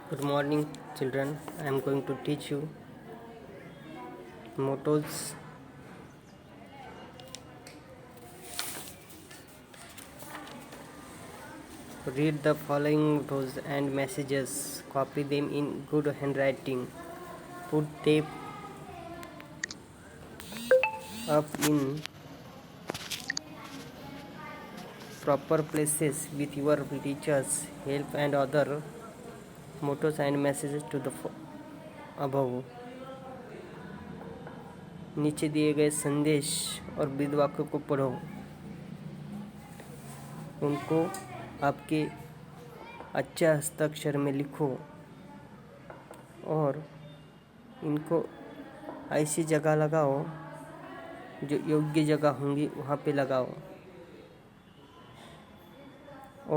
Good morning, children. I am going to teach you mottos. Read the following mottos and messages. Copy them in good handwriting. Put them up in proper places with your teachers' help and other mottos and messages to the above. नीचे दिए गए संदेश और breathe वाक्यों को पढ़ो। उनको आपके अच्छे हस्ताक्षर में लिखो और इनको ऐसी जगह लगाओ जो योग्य जगह होंगी वहाँ पे लगाओ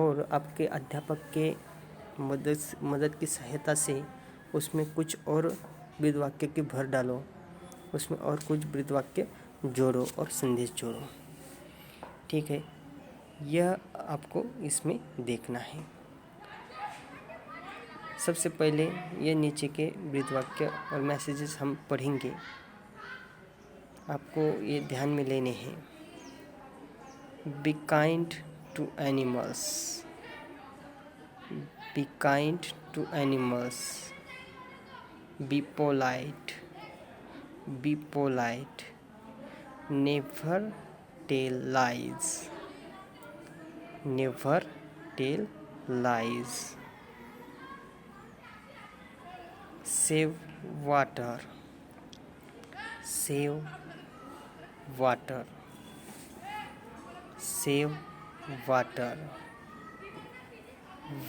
और आपके अध्यापक के मदद की सहायता से उसमें कुछ और ब्रीद वाक्य की भर डालो, उसमें और कुछ ब्रीद वाक्य जोड़ो और संदेश जोड़ो। ठीक है, यह आपको इसमें देखना है। सबसे पहले ये नीचे के ब्रीद वाक्य और मैसेजेस हम पढ़ेंगे, आपको ये ध्यान में लेने हैं। Be kind to animals, be kind to animals, be polite, be polite, never tell lies, never tell lies, save water, save water, save water,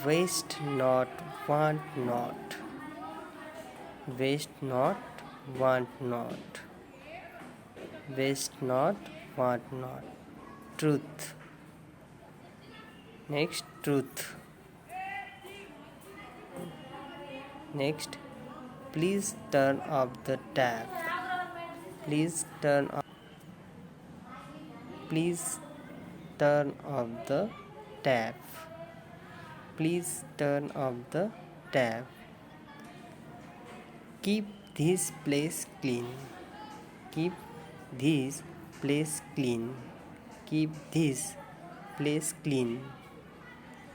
waste not, want not, waste not, want not, waste not, want not, truth. Next, truth. Next, please turn off the tap, please turn off, please turn off the tap, please turn off the tap, keep this place clean, keep this place clean, keep this place clean,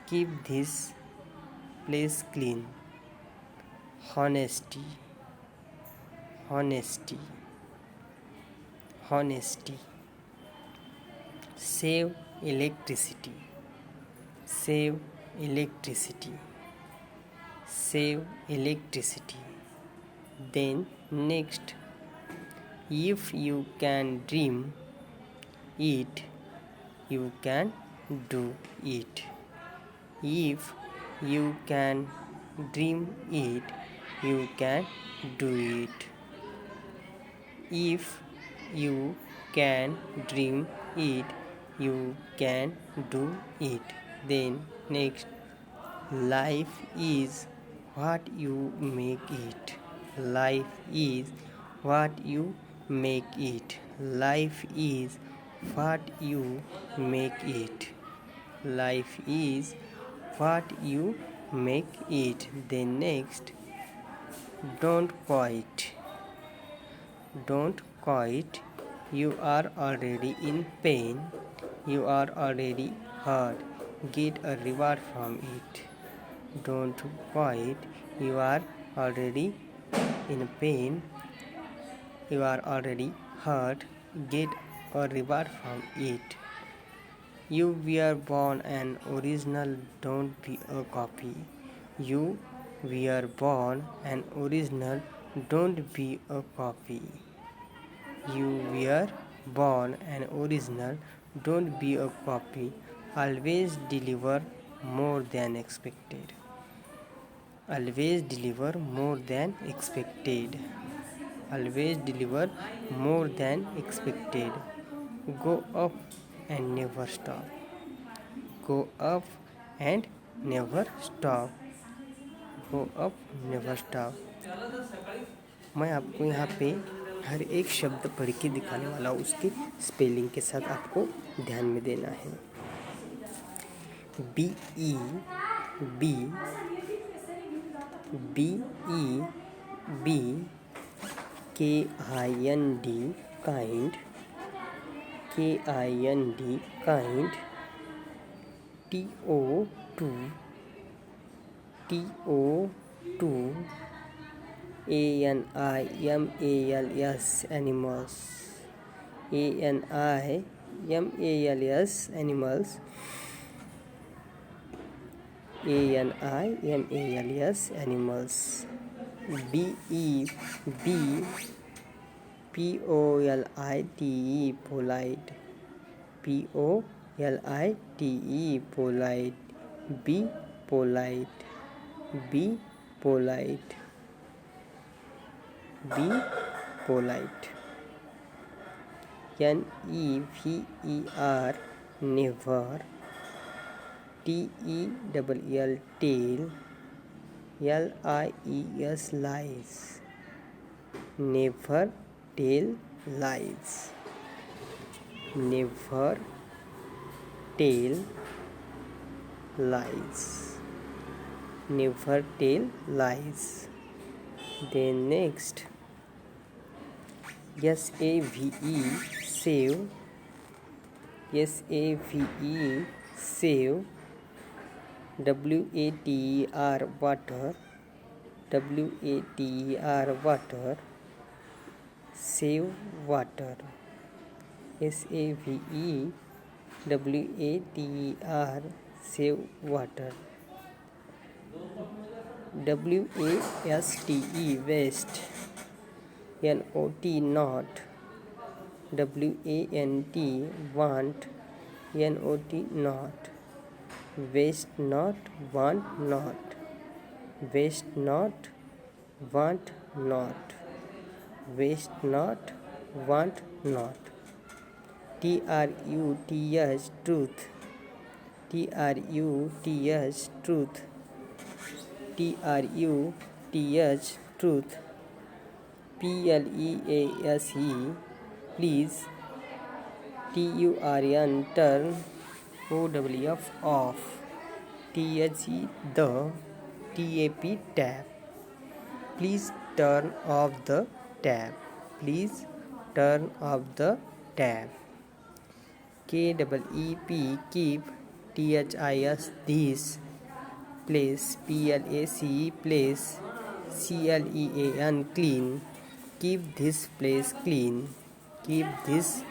keep this place clean, honesty, honesty, honesty, save electricity, save electricity, save electricity. Then next, if you can dream it, you can do it. If you can dream it, you can do it. If you can dream it, you can do it. Then next, life is what you make it, life is what you make it, life is what you make it, life is what you make it. Then next, don't quit, don't quit, you are already in pain, you are already hurt, get a reward from it. Don't quit, you are already in pain, you are already hurt, get a reward from it. You were born an original, don't be a copy. You were born an original, don't be a copy. You were born an original, don't be a copy. Always deliver more than expected. Always deliver more than expected. Always deliver more than expected. Go up and never stop. Go up and never stop. Go up, never stop. मैं आपको यहाँ पे हर एक शब्द पढ़ के दिखाने वाला हूँ, उसकी स्पेलिंग के साथ आपको ध्यान में देना है। BE, B, B E B K I N D, kind. K I N D, kind. T O 2 T O 2 A N I M A L S, animals. A N I M A L S, animals. A N I M A L S, animals. B E B P O L I T E, polite. P O L I T E, polite. Be polite. Be polite. Be polite. N E V E R, never. T E L L, tail. L I E S, lies. Never tell lies. Never tell lies. Never tell lies. Then next, SAVE, save. SAVE, save. WATER, water. WATER, water. Save water. SAVE WATER, save water. WASTE, waste. NOT, not. WANT, want. NOT, not. Waste not, want not. Waste not, want not. Waste not, want not. TRUTH, truth. TRUTH, truth. TRUTH, truth. PLEASE, please. TURN, turn. OWF, off. THE, the. TAP, tap. Please turn off the tap. Please turn off the tap. KEEP, keep. THIS, this. Place. PLACE, place. CLEAN, clean. Keep this place clean. Keep this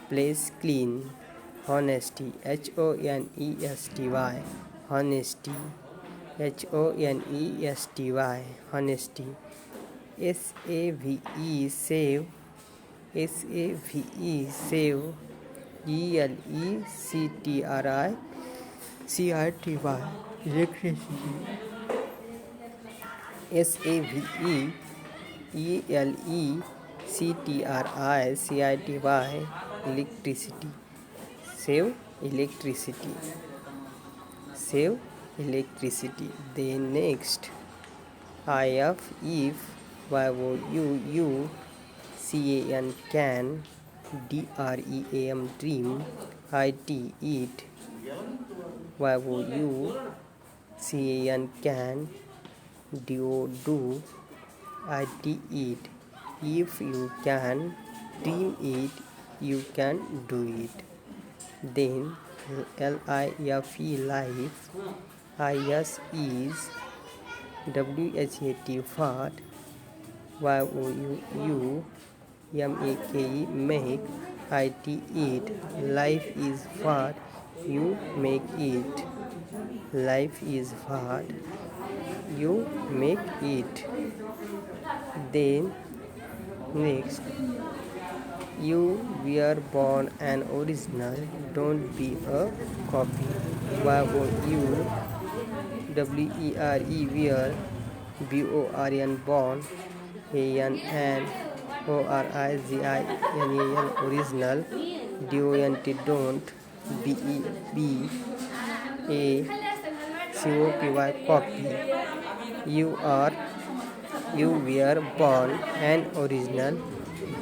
place clean. Honesty. HONESTY, honesty. HONESTY, honesty. SAVE, save. SAVE, save. ELECTRICITY, electricity. SAVE ELECTRICITY, electricity. Save electricity. Save electricity. Then next, IF, if. YOU, CAN, can. DREAM, dream. IT, eat. YOU, CAN, can. Do. IT, eat. If you can dream it, you can do it. Then LIFE, life. IS, is. WHAT, what. YOU, MAKE, make. IT, eat. Life is what you make it. Life is what you make it. Then next, you were born an original, don't be a copy. YOU, WERE, BORN, born. ORIGINAL, original. DONT, don't. BEBA, COPY, copy. You were born an original,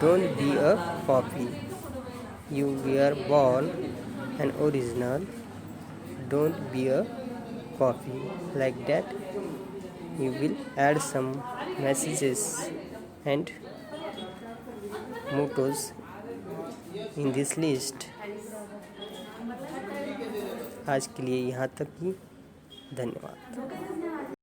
don't be a copy. You were born an original, don't be a copy. Like that. you will add some messages and mottos in this list. आज के लिए यहाँ तक ही, धन्यवाद।